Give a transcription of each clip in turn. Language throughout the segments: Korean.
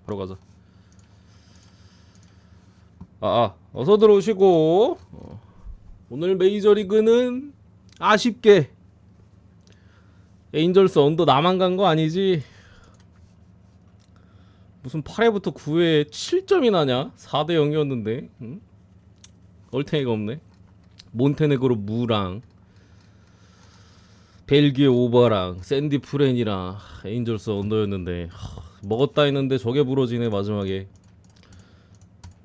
바로 가자. 어서 들어오시고. 오늘 메이저리그는 아쉽게 에인절스 언더 나만 간 거 아니지? 무슨 8회부터 9회에 7점이 나냐? 4대 0이었는데 응? 얼탱이가 없네. 몬테네그로 무랑 벨기에 오버랑 샌디 프렌이랑 에인절스 언더였는데 먹었다 했는데 저게 부러지네. 마지막에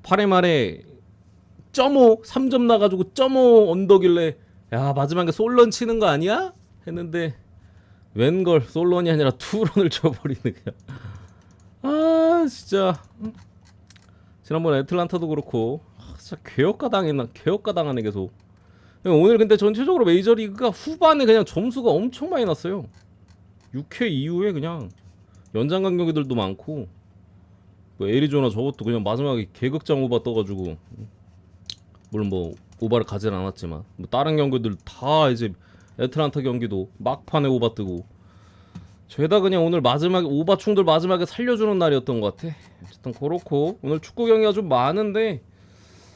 8회 말에 0.5 3점 나가지고 0.5 언더길래 야 마지막에 솔런 치는 거 아니야? 했는데 웬걸 솔런이 아니라 투런을 쳐버리는 그냥. 아 진짜 지난번 애틀란타도 그렇고 진짜 괴역가 당하네 계속. 오늘 근데 전체적으로 메이저리그가 후반에 그냥 점수가 엄청 많이 났어요. 6회 이후에 그냥 연장 간격들도 많고 뭐 애리조나 저것도 그냥 마지막에 개극장 오바 떠가지고 물론 뭐 오바를 가진 않았지만 뭐 다른 경기들 다 이제 애틀란타 경기도 막판에 오바 뜨고 죄다 그냥 오늘 마지막에 오바충들 마지막에 살려주는 날이었던 것 같아. 어쨌든 그렇고 오늘 축구 경기가 좀 많은데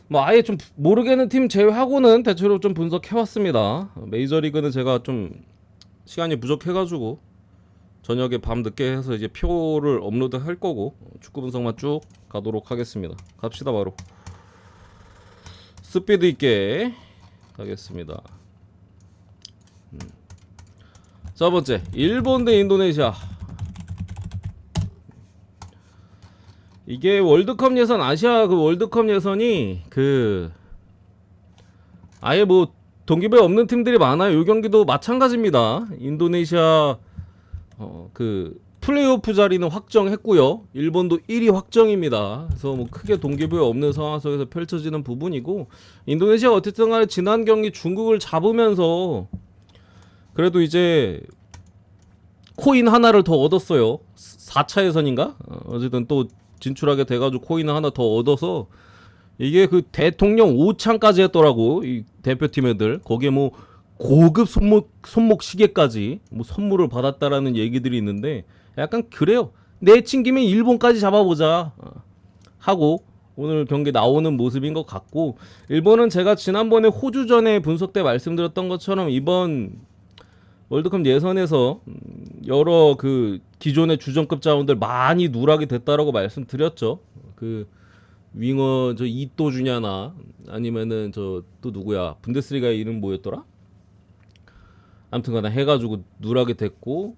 뭐 아예 좀 모르겠는 팀 제외하고는 대체로 좀 분석해왔습니다. 메이저리그는 제가 좀 시간이 부족해가지고 저녁에 밤 늦게 해서 이제 표를 업로드 할 거고 축구 분석만 쭉 가도록 하겠습니다. 갑시다. 바로 스피드 있게 가겠습니다. 첫 번째 일본 대 인도네시아. 이게 월드컵 예선 아시아 그 월드컵 예선이 그 아예 뭐 동기부여 없는 팀들이 많아요. 이 경기도 마찬가지입니다. 인도네시아 그 플레이오프 자리는 확정했고요. 일본도 1위 확정입니다. 그래서 뭐 크게 동기부여 없는 상황 속에서 펼쳐지는 부분이고 인도네시아가 어쨌든 간에 지난 경기 중국을 잡으면서 그래도 이제 코인 하나를 더 얻었어요. 4차 예선인가? 어쨌든 또 진출하게 돼가지고 코인 하나 더 얻어서 이게 그 대통령 5창까지 했더라고. 이 대표팀 애들 거기에 뭐 고급 손목 시계까지 뭐 선물을 받았다라는 얘기들이 있는데 약간 그래요. 내친김에 일본까지 잡아보자 하고 오늘 경기 나오는 모습인 것 같고 일본은 제가 지난번에 호주전에 분석 때 말씀드렸던 것처럼 이번 월드컵 예선에서 여러 그 기존의 주전급 자원들 많이 누락이 됐다라고 말씀드렸죠. 그 윙어 저 이또 주냐나 아니면은 저 또 누구야 분데스리가 이름 뭐였더라? 아무튼간에 해가지고 누락이 됐고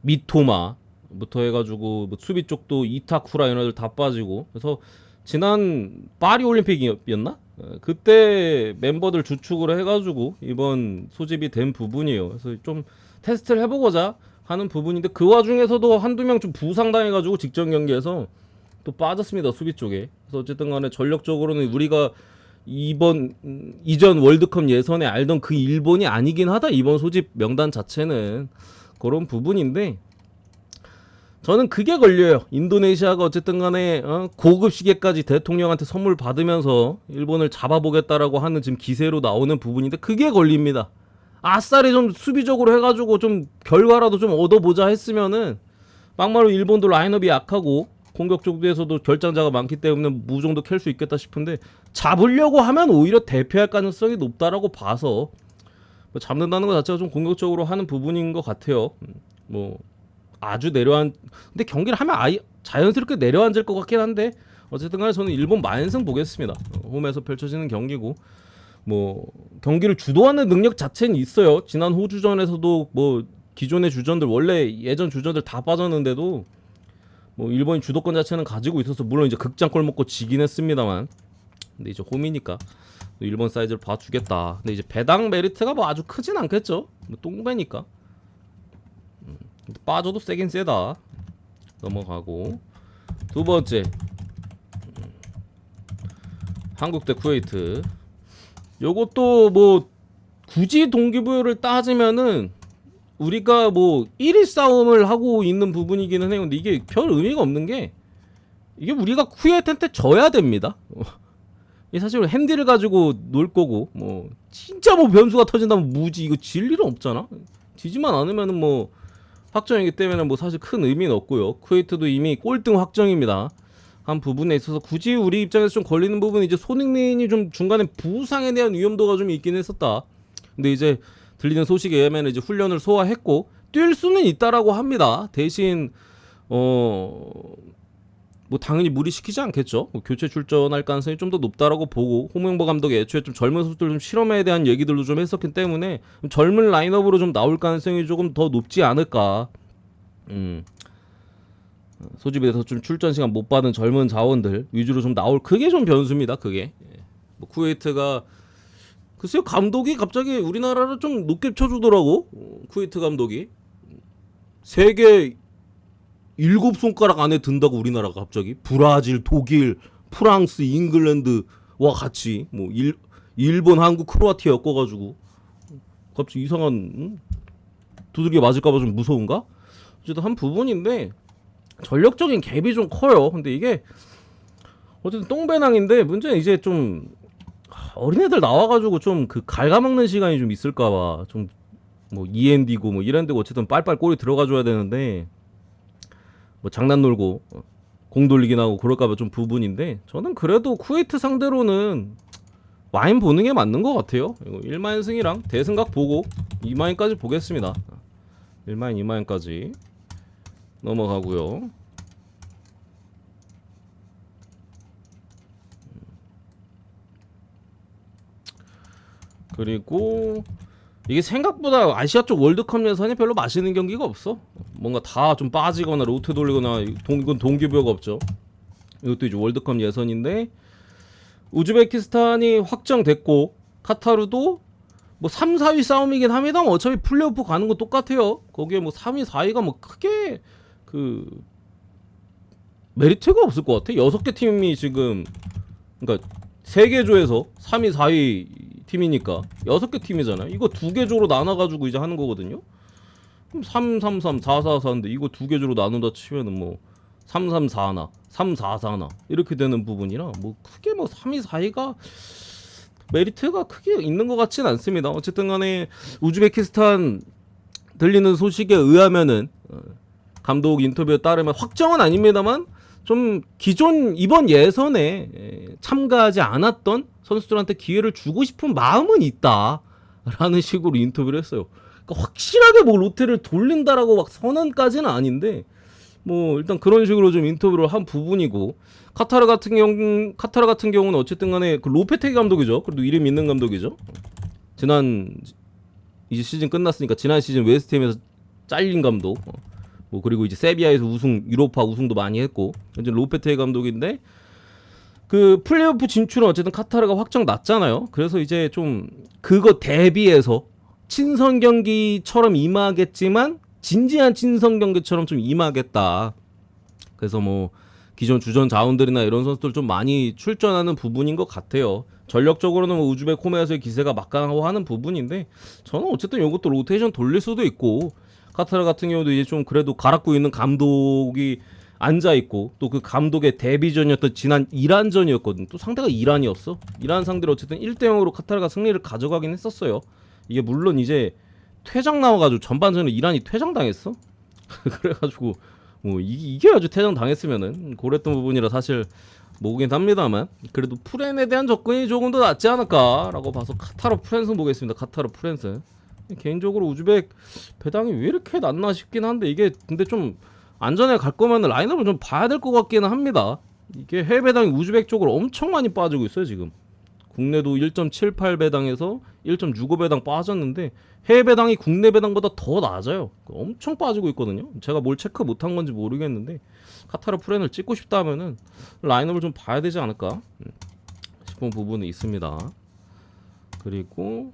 미토마부터 해가지고 뭐 수비 쪽도 이타쿠라 이런 애들 다 빠지고 그래서 지난 파리 올림픽이었나? 그때 멤버들 주축으로 해가지고 이번 소집이 된 부분이에요. 그래서 좀 테스트를 해보고자 하는 부분인데 그 와중에서도 한두 명 좀 부상당해가지고 직전 경기에서 또 빠졌습니다. 수비 쪽에. 그래서 어쨌든 간에 전력적으로는 우리가 이전 월드컵 예선에 알던 그 일본이 아니긴 하다. 이번 소집 명단 자체는 그런 부분인데 저는 그게 걸려요. 인도네시아가 어쨌든 간에 고급 시계까지 대통령한테 선물 받으면서 일본을 잡아보겠다라고 하는 지금 기세로 나오는 부분인데 그게 걸립니다. 아싸리 좀 수비적으로 해가지고 좀 결과라도 좀 얻어보자 했으면은 막말로 일본도 라인업이 약하고 공격 쪽에서도 결장자가 많기 때문에 무정도 캘 수 있겠다 싶은데 잡으려고 하면 오히려 대패할 가능성이 높다라고 봐서 뭐 잡는다는 것 자체가 좀 공격적으로 하는 부분인 것 같아요. 뭐 아주 근데 경기를 하면 아예 자연스럽게 내려앉을 것 같긴 한데 어쨌든 간에 저는 일본 만승 보겠습니다. 홈에서 펼쳐지는 경기고 뭐 경기를 주도하는 능력 자체는 있어요. 지난 호주전에서도 뭐 기존의 주전들 원래 예전 주전들 다 빠졌는데도 뭐 일본이 주도권 자체는 가지고 있어서 물론 이제 극장골 먹고 지긴 했습니다만 근데 이제 홈이니까 일본 사이즈를 봐주겠다. 근데 이제 배당 메리트가 뭐 아주 크진 않겠죠. 뭐 똥배니까 빠져도 세긴 세다. 넘어가고 두 번째 한국 대 쿠웨이트. 요것도 뭐 굳이 동기부여를 따지면은 우리가 뭐 1위 싸움을 하고 있는 부분이기는 해요. 근데 이게 별 의미가 없는 게 이게 우리가 쿠웨이트한테 져야 됩니다. 이 사실 핸디를 가지고 놀 거고 뭐 진짜 뭐 변수가 터진다면 무지 이거 질 일은 없잖아. 지지만 않으면은 뭐 확정이기 때문에 뭐 사실 큰 의미는 없고요. 쿠웨이트도 이미 꼴등 확정입니다. 한 부분에 있어서 굳이 우리 입장에서 좀 걸리는 부분은 이제 손흥민이 좀 중간에 부상에 대한 위험도가 좀 있긴 했었다. 근데 이제 들리는 소식에 의하면 이제 훈련을 소화했고 뛸 수는 있다라고 합니다. 대신 뭐 당연히 무리시키지 않겠죠. 뭐 교체 출전할 가능성이 좀 더 높다라고 보고 홍명보 감독이 애초에 좀 젊은 선수들 좀 실험에 대한 얘기들도 좀 했었기 때문에 젊은 라인업으로 좀 나올 가능성이 조금 더 높지 않을까. 소집에서 좀 출전 시간 못 받은 젊은 자원들 위주로 좀 나올 그게 좀 변수입니다. 그게 뭐 쿠웨이트가 글쎄요 감독이 갑자기 우리나라를 좀 높게 쳐주더라고. 쿠웨이트 감독이 세계 7손가락 안에 든다고 우리나라가 갑자기 브라질, 독일, 프랑스, 잉글랜드와 같이 뭐 일본, 한국, 크로아티아 엮어가지고 갑자기 이상한 두들겨 맞을까봐 좀 무서운가? 어쨌든 한 부분인데 전력적인 갭이 좀 커요. 근데 이게 어쨌든 똥배낭인데 문제는 이제 좀 어린애들 나와가지고 좀 그 갉아먹는 시간이 좀 있을까봐 좀 뭐 END고 뭐 이런데고 어쨌든 빨빨 골이 들어가줘야 되는데 뭐 장난 놀고 공 돌리긴 하고 그럴까봐 좀 부분인데 저는 그래도 쿠웨이트 상대로는 와인 보는 게 맞는 것 같아요. 이거 1만승이랑 대승각 보고 2만인까지 보겠습니다. 1만인 2만인까지 넘어가고요. 그리고 이게 생각보다 아시아 쪽 월드컵 예선이 별로 맛있는 경기가 없어. 뭔가 다 좀 빠지거나 로테 돌리거나 이건 동기부여가 없죠. 이것도 이제 월드컵 예선인데 우즈베키스탄이 확정됐고 카타르도 뭐 3, 4위 싸움이긴 합니다만 어차피 플레이오프 가는 건 똑같아요. 거기에 뭐 3위, 4위가 뭐 크게 그 메리트가 없을 것 같아. 6개 팀이 지금 그러니까 3개 조에서 3위, 4위 팀이니까 6개 팀이잖아요. 이거 2개 조로 나눠가지고 이제 하는 거거든요. 그럼 3, 3, 3, 4, 4, 4인데 이거 2개 조로 나눈다 치면은 뭐 3, 3, 4나 3, 4, 4나 이렇게 되는 부분이라 뭐 크게 뭐 3위, 4위가 메리트가 크게 있는 것 같진 않습니다. 어쨌든 간에 우즈베키스탄 들리는 소식에 의하면은 감독 인터뷰에 따르면 확정은 아닙니다만 좀 기존 이번 예선에 참가하지 않았던 선수들한테 기회를 주고 싶은 마음은 있다라는 식으로 인터뷰를 했어요. 그러니까 확실하게 뭐 로테를 돌린다라고 막 선언까지는 아닌데 뭐 일단 그런 식으로 좀 인터뷰를 한 부분이고 카타르 같은 경우는 어쨌든 간에 그 로페테기 감독이죠. 그래도 이름 있는 감독이죠. 지난 이제 시즌 끝났으니까 지난 시즌 웨스트햄에서 잘린 감독. 뭐 그리고 이제 세비야에서 유로파 우승도 많이 했고 이제 로페테기 감독인데 그 플레이오프 진출은 어쨌든 카타르가 확정 났잖아요. 그래서 이제 좀 그거 대비해서 친선 경기처럼 임하겠지만 진지한 친선 경기처럼 좀 임하겠다. 그래서 뭐 기존 주전 자원들이나 이런 선수들 좀 많이 출전하는 부분인 것 같아요. 전력적으로는 뭐 우즈벡 홈에서의 기세가 막강하고 하는 부분인데 저는 어쨌든 이것도 로테이션 돌릴 수도 있고 카타르 같은 경우도 이제 좀 그래도 갈아고 있는 감독이 앉아 있고 또 그 감독의 데뷔전이었던 지난 이란전이었거든. 또 상대가 이란이었어. 이란 상대로 어쨌든 1대0으로 카타르가 승리를 가져가긴 했었어요. 이게 물론 이제 퇴장 나와가지고 전반전에 이란이 퇴장당했어. 그래가지고 뭐 이게 아주 퇴장당했으면은 그랬던 부분이라 사실 모르긴 합니다만 그래도 프렌에 대한 접근이 조금 더 낫지 않을까라고 봐서 카타르 프렌스 보겠습니다. 카타르 프렌스. 개인적으로 우즈벡 배당이 왜 이렇게 낮나 싶긴 한데 이게 근데 좀 안전에 갈 거면 라인업을 좀 봐야 될 것 같기는 합니다. 이게 해외 배당이 우즈벡 쪽으로 엄청 많이 빠지고 있어요 지금. 국내도 1.78 배당에서 1.65 배당 빠졌는데 해외 배당이 국내 배당보다 더 낮아요. 엄청 빠지고 있거든요. 제가 뭘 체크 못한 건지 모르겠는데 카타르 프렌을 찍고 싶다면은 라인업을 좀 봐야 되지 않을까 싶은 부분이 있습니다. 그리고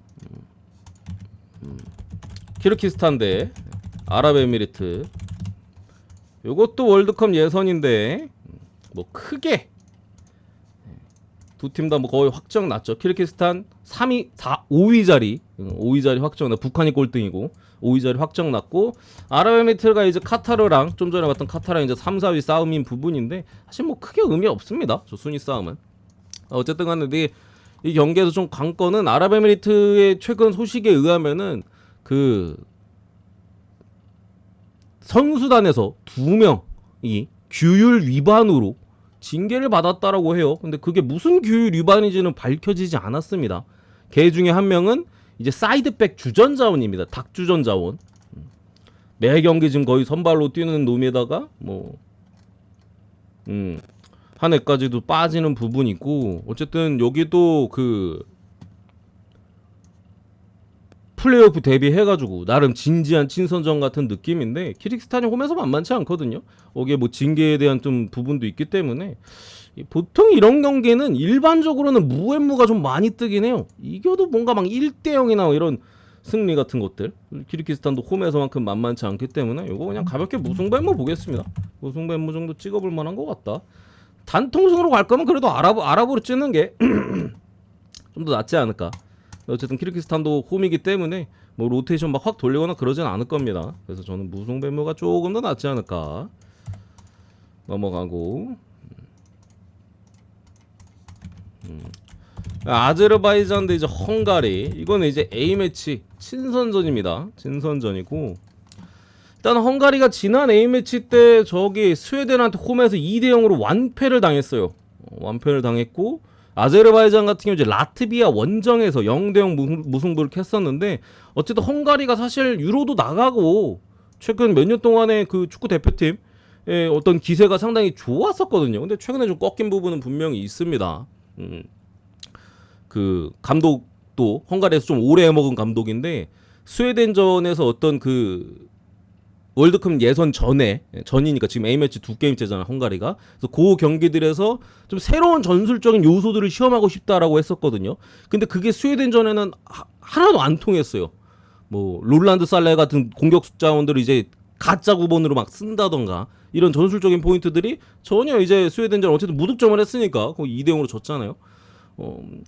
키르기스탄 대 아랍에미리트 요것도 월드컵 예선인데 뭐 크게 두 팀 다 뭐 거의 확정 났죠. 키르기스탄 3위, 5위 자리 확정 났. 북한이 꼴등이고 5위 자리 확정 났고 아랍에미리트가 이제 카타르랑 좀 전에 봤던 카타르랑 이제 3, 4위 싸움인 부분인데 사실 뭐 크게 의미 없습니다. 저 순위 싸움은. 어쨌든 간에 이 경기에서 좀 관건은 아랍에미리트의 최근 소식에 의하면은 그 선수단에서 2명이 규율 위반으로 징계를 받았다라고 해요. 근데 그게 무슨 규율 위반인지는 밝혀지지 않았습니다. 걔 중에 한 명은 이제 사이드백 주전자원입니다. 닭 주전자원. 매 경기 지금 거의 선발로 뛰는 놈에다가 뭐 한 해까지도 빠지는 부분이 있고, 어쨌든 여기도 그 플레이오프 데뷔해가지고 나름 진지한 친선전 같은 느낌인데 키르기스탄이 홈에서 만만치 않거든요. 거기에 뭐 징계에 대한 좀 부분도 있기 때문에 보통 이런 경기는 일반적으로는 무앤무가 좀 많이 뜨긴 해요. 이겨도 뭔가 막 1대0이나 이런 승리 같은 것들. 키르기스탄도 홈에서만큼 만만치 않기 때문에 이거 그냥 가볍게 무승부앤무 보겠습니다. 무승부앤무 정도 찍어볼 만한 것 같다. 단통승으로 갈 거면 그래도 아랍으로 찍는 게 좀 더 낫지 않을까. 어쨌든 키르기스탄도 홈이기 때문에 뭐 로테이션 막 확 돌리거나 그러진 않을 겁니다. 그래서 저는 무승부앤무가 조금 더 낫지 않을까. 넘어가고 아제르바이잔 대 이제 헝가리. 이거는 이제 A매치 친선전입니다. 친선전이고, 일단 헝가리가 지난 A매치 때 저기 스웨덴한테 홈에서 2대0으로 완패를 당했어요. 완패를 당했고, 아제르바이잔 같은 경우 이제 라트비아 원정에서 0대0 무승부를 캤었는데, 어쨌든 헝가리가 사실 유로도 나가고 최근 몇 년 동안의 그 축구 대표팀의 어떤 기세가 상당히 좋았었거든요. 근데 최근에 좀 꺾인 부분은 분명히 있습니다. 그 감독도 헝가리에서 좀 오래 해먹은 감독인데, 스웨덴전에서 어떤 그 월드컵 예선 전이니까 지금 A매치 2게임째잖아 헝가리가. 그래서 그 경기들에서 좀 새로운 전술적인 요소들을 시험하고 싶다라고 했었거든요. 근데 그게 스웨덴전에는 하나도 안 통했어요. 뭐 롤란드 살레 같은 공격 자원들을 이제 가짜 9번으로 막 쓴다던가 이런 전술적인 포인트들이 전혀 이제 스웨덴전 어쨌든 무득점을 했으니까 거의 2대0으로 졌잖아요.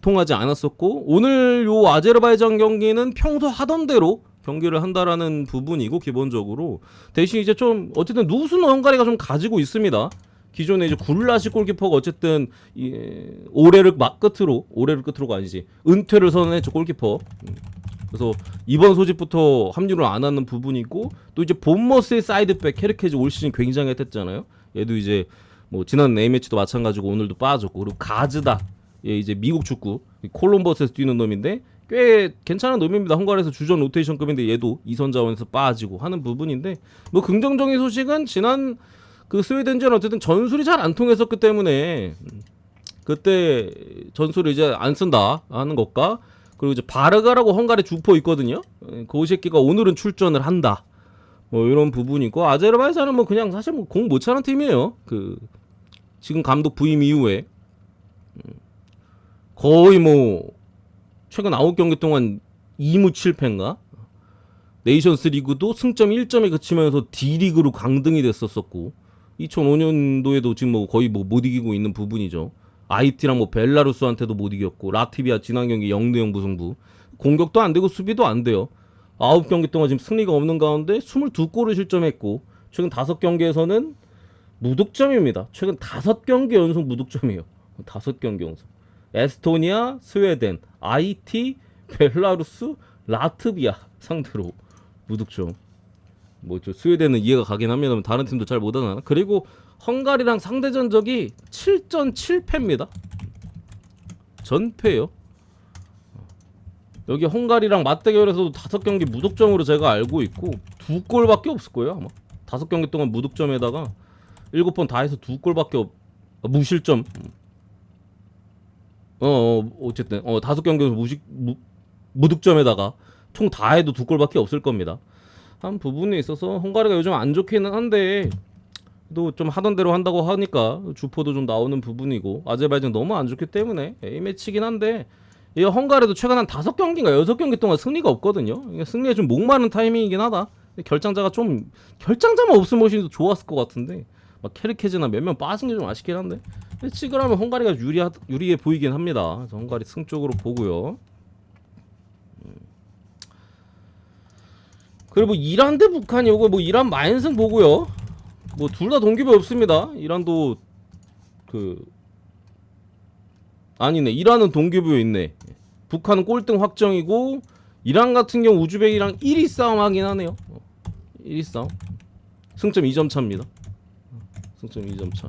통하지 않았었고, 오늘 요 아제르바이잔 경기는 평소 하던 대로 경기를 한다라는 부분이고, 기본적으로 대신 이제 좀 어쨌든 누수는 헝가리가 좀 가지고 있습니다. 기존에 이제 굴라시 골키퍼가 어쨌든 올해를 끝으로가 아니지 은퇴를 선언했죠, 골키퍼. 그래서 이번 소집부터 합류를 안 하는 부분이고, 또 이제 본머스의 사이드백 케르케즈 올 시즌 굉장히 했잖아요. 얘도 이제 뭐 지난 A매치도 마찬가지고 오늘도 빠졌고, 그리고 가즈다, 얘 이제 미국 축구 콜럼버스에서 뛰는 놈인데 꽤 괜찮은 놈입니다. 헝가리에서 주전 로테이션급인데 얘도 2선 자원에서 빠지고 하는 부분인데, 뭐 긍정적인 소식은 지난 그 스웨덴전 어쨌든 전술이 잘 안 통했었기 때문에 그때 전술을 이제 안 쓴다 하는 것과, 그리고 이제 바르가라고 헝가리 주포 있거든요. 그 새끼가 오늘은 출전을 한다. 뭐 이런 부분이고, 아제르바이잔은 뭐 그냥 사실 뭐 공 못 차는 팀이에요. 그 지금 감독 부임 이후에 거의 뭐 최근 9경기 동안 2무 7패인가? 네이션스 리그도 승점 1점에 그치면서 D리그로 강등이 됐었었고, 2005년도에도 지금 뭐 거의 뭐 못 이기고 있는 부분이죠. IT랑 뭐 벨라루스한테도 못 이겼고, 라트비아 지난 경기 0대0 무승부. 공격도 안 되고 수비도 안 돼요. 9경기 동안 지금 승리가 없는 가운데 22골을 실점했고, 최근 5경기에서는 무득점입니다. 최근 5경기 연속 무득점이에요. 5경기 연속. 에스토니아, 스웨덴, IT, 벨라루스, 라트비아 상대로 무득점. 뭐 저 스웨덴은 이해가 가긴 합니다만 다른 팀도 잘 못하나. 그리고 헝가리랑 상대 전적이 7전 7패입니다. 전패요. 여기 헝가리랑 맞대결에서도 5경기 무득점으로 제가 알고 있고 2골밖에 없을 거예요 아마. 5경기 동안 무득점에다가 7번 다 해서 2골밖에 무실점. 어쨌든 5경기에서 무득점에다가 총 다 해도 2골밖에 없을 겁니다. 한 부분에 있어서 헝가리가 요즘 안 좋기는 한데 또 좀 하던 대로 한다고 하니까 주포도 좀 나오는 부분이고, 아제르바이잔 너무 안 좋기 때문에 A매치긴 한데, 이 헝가리도 최근 한 5경기인가 6경기 동안 승리가 없거든요. 승리에 좀 목마른 타이밍이긴 하다. 결장자만 없으면 훨씬 더 좋았을 것 같은데, 막 케르케즈나 몇 명 빠진 게 좀 아쉽긴 한데, 찍으라면 헝가리가 유리해 보이긴 합니다. 그래서 헝가리 승 쪽으로 보고요. 그리고 뭐 이란 대 북한이 요거 뭐 이란 만승 보고요. 뭐 둘 다 동기부 없습니다. 이란도 아니네. 이란은 동기부여 있네. 북한은 꼴등 확정이고, 이란 같은 경우 우즈벡이랑 1위 싸움 하긴 하네요. 1위 싸움. 승점 2점 차입니다. 승점 2점 차.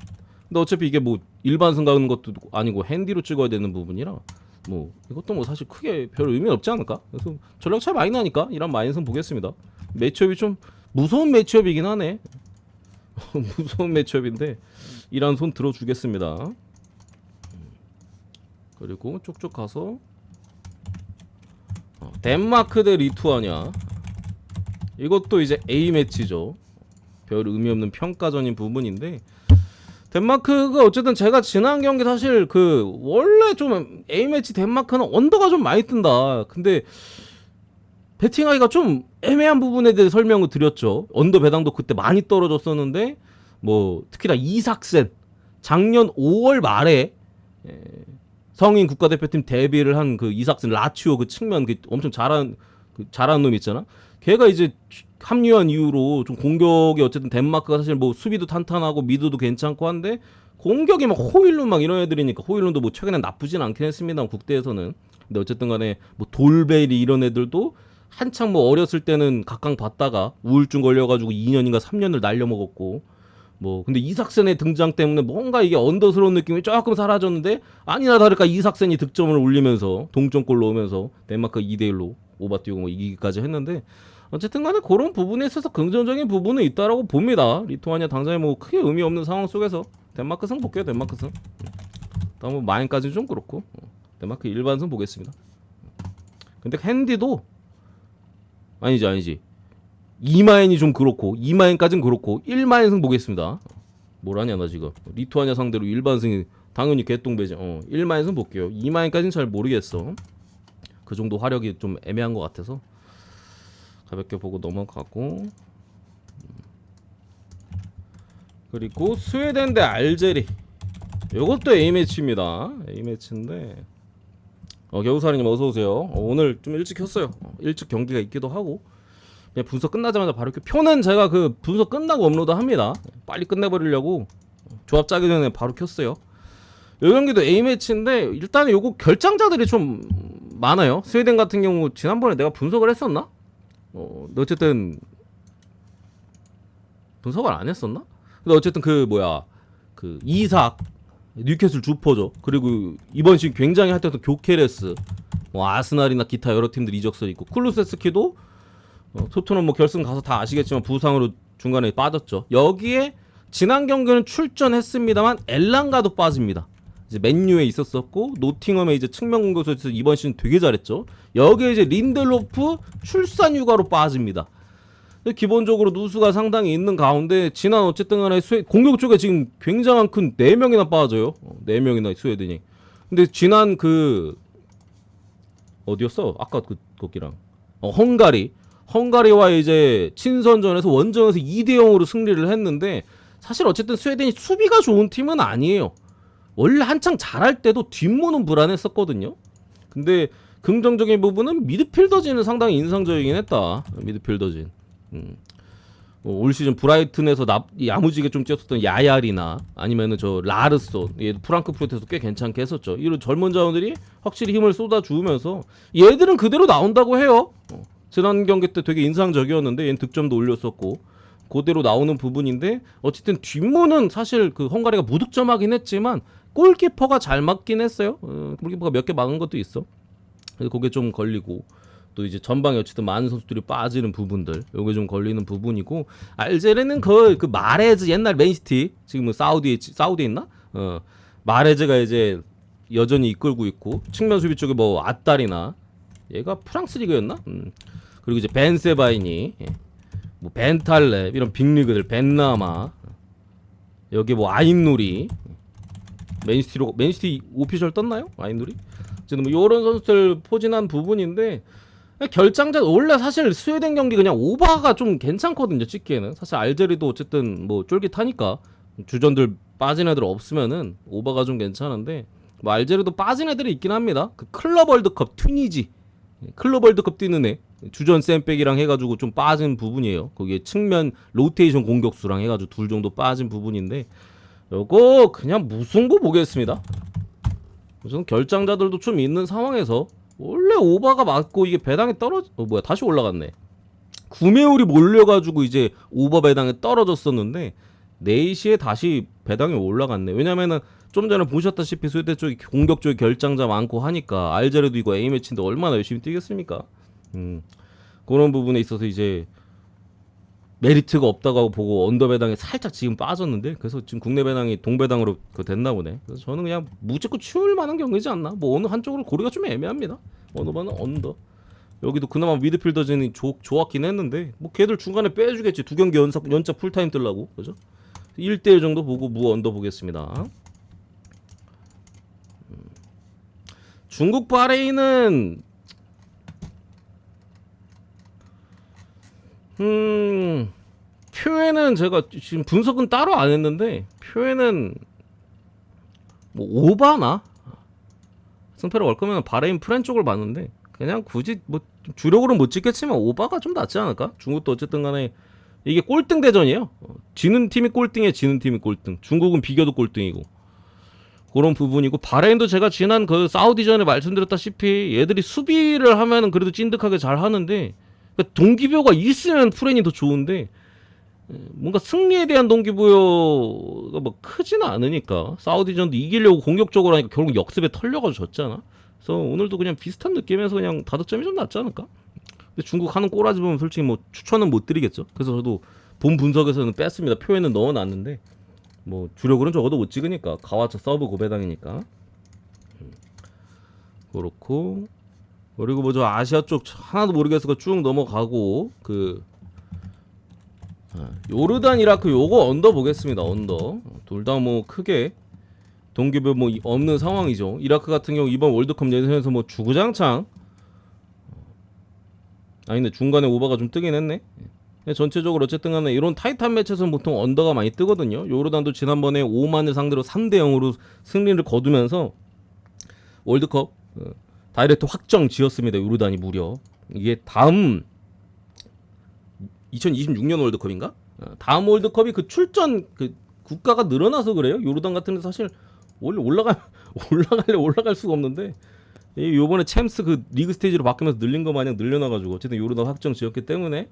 근데 어차피 이게 뭐 일반승 가는 것도 아니고 핸디로 찍어야 되는 부분이라 뭐 이것도 뭐 사실 크게 별 의미는 없지 않을까? 그래서 전력 차이 많이 나니까 이런 마인승 보겠습니다. 매치업이 좀 무서운 매치업이긴 하네. 무서운 매치업인데 이란 손 들어주겠습니다. 그리고 쭉쭉 가서 덴마크 대 리투아니아. 이것도 이제 A매치죠. 별 의미 없는 평가전인 부분인데 덴마크가 어쨌든 제가 지난 경기 사실 그 원래 좀 A매치 덴마크는 언더가 좀 많이 뜬다. 근데 배팅하기가 좀 애매한 부분에 대해 설명을 드렸죠. 언더 배당도 그때 많이 떨어졌었는데 뭐 특히나 이삭센 작년 5월 말에 성인 국가대표팀 데뷔를 한 그 이삭센 라치오 그 측면 그 엄청 잘한 놈 있잖아. 걔가 이제 합류한 이후로 좀 공격이 어쨌든 덴마크가 사실 뭐 수비도 탄탄하고 미드도 괜찮고 한데 공격이 막 호일룬 막 이런 애들이니까 호일룬도 뭐 최근에 나쁘진 않긴 했습니다. 국대에서는. 근데 어쨌든 간에 뭐 돌베리 이런 애들도 한창 뭐 어렸을 때는 각광 받다가 우울증 걸려가지고 2년인가 3년을 날려먹었고 뭐 근데 이삭센의 등장 때문에 뭔가 이게 언더스러운 느낌이 조금 사라졌는데 아니나 다를까 이삭센이 득점을 올리면서 동점골 넣으면서 덴마크 2대1로 오바 띄우고 뭐 이기기까지 했는데 어쨌든 간에 그런 부분에 있어서 긍정적인 부분은 있다라고 봅니다. 리투아니아 당장에 뭐 크게 의미 없는 상황 속에서 덴마크 승 볼게요. 덴마크 승. 다음 마인까지는 좀 그렇고 덴마크 일반승 보겠습니다. 근데 핸디도 아니지 2마인이 좀 그렇고 2마인까지는 그렇고 1마인승 보겠습니다. 뭐라냐 나 지금 리투아니아 상대로 일반승이 당연히 개똥배지. 1마인승 볼게요. 2마인까지는 잘 모르겠어. 그 정도 화력이 좀 애매한 것 같아서 가볍게 보고 넘어가고 그리고 스웨덴 대 알제리. 요것도 A매치입니다. A매치인데 겨우살이님 어서오세요. 오늘 좀 일찍 켰어요. 일찍 경기가 있기도 하고 그냥 분석 끝나자마자 바로 표는 제가 그 분석 끝나고 업로드합니다. 빨리 끝내버리려고 조합 짜기 전에 바로 켰어요. 이 경기도 A매치인데 일단 요거 결장자들이 좀 많아요. 스웨덴 같은 경우 지난번에 내가 분석을 했었나? 어쨌든 분석을 안 했었나? 근데 어쨌든 그 이삭 뉴캐슬 주퍼죠. 그리고 이번 시즌 굉장히 핫했던 교케레스 뭐 아스날이나 기타 여러 팀들 이적설 있고 클루세스키도 토트넘 뭐 결승 가서 다 아시겠지만 부상으로 중간에 빠졌죠. 여기에 지난 경기는 출전했습니다만 엘랑가도 빠집니다. 이제 맨유에 있었었고 노팅엄에 이제 측면 공격수에서 이번 시즌 되게 잘했죠. 여기에 이제 린델로프 출산 휴가로 빠집니다. 기본적으로 누수가 상당히 있는 가운데 지난 어쨌든 간에 공격 쪽에 지금 굉장한 큰 4명이나 빠져요. 4명이나 스웨덴이. 근데 지난 어디였어? 아까 거기랑 헝가리와 이제 친선전에서 원정에서 2대0으로 승리를 했는데 사실 어쨌든 스웨덴이 수비가 좋은 팀은 아니에요. 원래 한창 잘할 때도 뒷문은 불안했었거든요. 근데 긍정적인 부분은 미드필더진은 상당히 인상적이긴 했다. 미드필더진. 올 시즌 브라이튼에서 야무지게 좀 뛰었었던 야얄이나 아니면은 저 라르손, 프랑크푸르트에서 꽤 괜찮게 했었죠. 이런 젊은 자원들이 확실히 힘을 쏟아주면서 얘들은 그대로 나온다고 해요. 지난 경기 때 되게 인상적이었는데 얘는 득점도 올렸었고 그대로 나오는 부분인데 어쨌든 뒷문은 사실 그 헝가리가 무득점하긴 했지만 골키퍼가 잘 막긴 했어요. 골키퍼가 몇 개 막은 것도 있어. 그래서 그게 좀 걸리고 또 이제 전방에 어쨌든 많은 선수들이 빠지는 부분들 요게 좀 걸리는 부분이고 알제리는 그 마레즈 옛날 맨시티 지금 뭐 사우디에 있나? 마레즈가 이제 여전히 이끌고 있고 측면 수비 쪽에 뭐 아딸이나 얘가 프랑스 리그였나? 그리고 이제 벤세바이니 뭐 벤탈레 이런 빅리그들 벤나마 여기 뭐 아인누리 맨시티 오피셜 떴나요? 아인누리? 어쨌든 뭐 요런 선수들 포진한 부분인데 결장자 원래 사실 스웨덴 경기 그냥 오바가 좀 괜찮거든요. 찍기에는 사실 알제리도 어쨌든 뭐 쫄깃하니까 주전들 빠진 애들 없으면은 오바가 좀 괜찮은데 뭐 알제리도 빠진 애들이 있긴 합니다. 그 클럽 월드컵 튀니지 클럽 월드컵 뛰는 애 주전 샌백이랑 해가지고 좀 빠진 부분이에요. 거기에 측면 로테이션 공격수랑 해가지고 둘 정도 빠진 부분인데 요거 그냥 무승부 보겠습니다. 우선 결장자들도 좀 있는 상황에서 원래 오바가 맞고 이게 배당이 다시 올라갔네. 구매율이 몰려가지고 이제 오버 배당에 떨어졌었는데 4시에 다시 배당이 올라갔네. 왜냐면은 좀 전에 보셨다시피 스웨덴 쪽이 공격 쪽에 결장자 많고 하니까 알제르도 이거 A매치인데 얼마나 열심히 뛰겠습니까? 그런 부분에 있어서 이제 메리트가 없다고 보고 언더 배당이 살짝 지금 빠졌는데 그래서 지금 국내 배당이 동배당으로 됐나 보네. 그래서 저는 그냥 무조건 치울 만한 경기지 않나. 뭐 어느 한쪽으로 고르기가 좀 애매합니다. 어느 반은 언더. 여기도 그나마 미드필더진이 좋았긴 했는데 뭐 걔들 중간에 빼주겠지. 2경기 연차 풀타임 뜨려고. 그죠? 1대1 정도 보고 무 언더 보겠습니다. 중국 바레인은 표에는 제가 지금 분석은 따로 안 했는데 표에는 뭐 오바나 승패를 올 거면 바레인 프렌 쪽을 봤는데 그냥 굳이 뭐 주력으로는 못 찍겠지만 오바가 좀 낫지 않을까? 중국도 어쨌든 간에 이게 꼴등 대전이에요. 지는 팀이 꼴등이에요. 지는 팀이 꼴등. 중국은 비교도 꼴등이고 그런 부분이고 바레인도 제가 지난 그 사우디전에 말씀드렸다시피 얘들이 수비를 하면은 그래도 찐득하게 잘 하는데 그러니까 동기부여가 있으면 프렌이 더 좋은데 뭔가 승리에 대한 동기부여가 뭐 크지는 않으니까 사우디전도 이기려고 공격적으로 하니까 결국 역습에 털려가지고 졌잖아. 그래서 오늘도 그냥 비슷한 느낌에서 그냥 다득점이 좀 낫지 않을까? 근데 중국 하는 꼬라지 보면 솔직히 뭐 추천은 못 드리겠죠. 그래서 저도 본 분석에서는 뺐습니다. 표에는 넣어놨는데 뭐 주력으로는 적어도 못 찍으니까 가와차 서브 고배당이니까 그렇고 그리고 뭐 저 아시아 쪽 하나도 모르겠어서 쭉 넘어가고 그 요르단 이라크 요거 언더 보겠습니다. 언더 둘 다 뭐 크게 동기부여 뭐 없는 상황이죠. 이라크 같은 경우 이번 월드컵 예선에서 뭐 주구장창 아니 근데 중간에 오버가 좀 뜨긴 했네. 전체적으로 어쨌든 간에 이런 타이트한 매치에서는 보통 언더가 많이 뜨거든요. 요르단도 지난번에 오만을 상대로 3대 0으로 승리를 거두면서 월드컵 다이렉트 확정 지었습니다. 요르단이 무려 이게 다음 2026년 월드컵인가? 다음 월드컵이 그 출전 그 국가가 늘어나서 그래요. 요르단 같은 데 사실 원래 올라갈 수가 없는데 요번에 챔스 그 리그 스테이지로 바뀌면서 늘린 거 마냥 늘려놔가지고 어쨌든 요르단 확정 지었기 때문에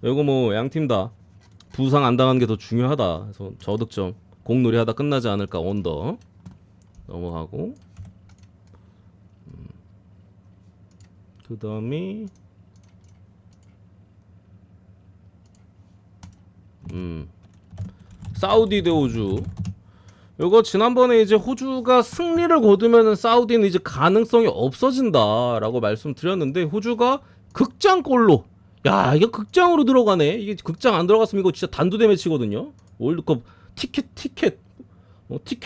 이거 뭐 양팀 다 부상 안 당하는 게 더 중요하다. 그래서 저득점 공놀이 하다 끝나지 않을까. 언더 넘어가고 그 다음이 사우디 대 호주. 요거 지난번에 이제 호주가 승리를 거두면은 사우디는 이제 가능성이 없어진다라고 말씀드렸는데 호주가 극장골로 야 이게 극장으로 들어가네. 이게 극장 안 들어갔으면 이거 진짜 단두대 매치거든요. 월드컵 티켓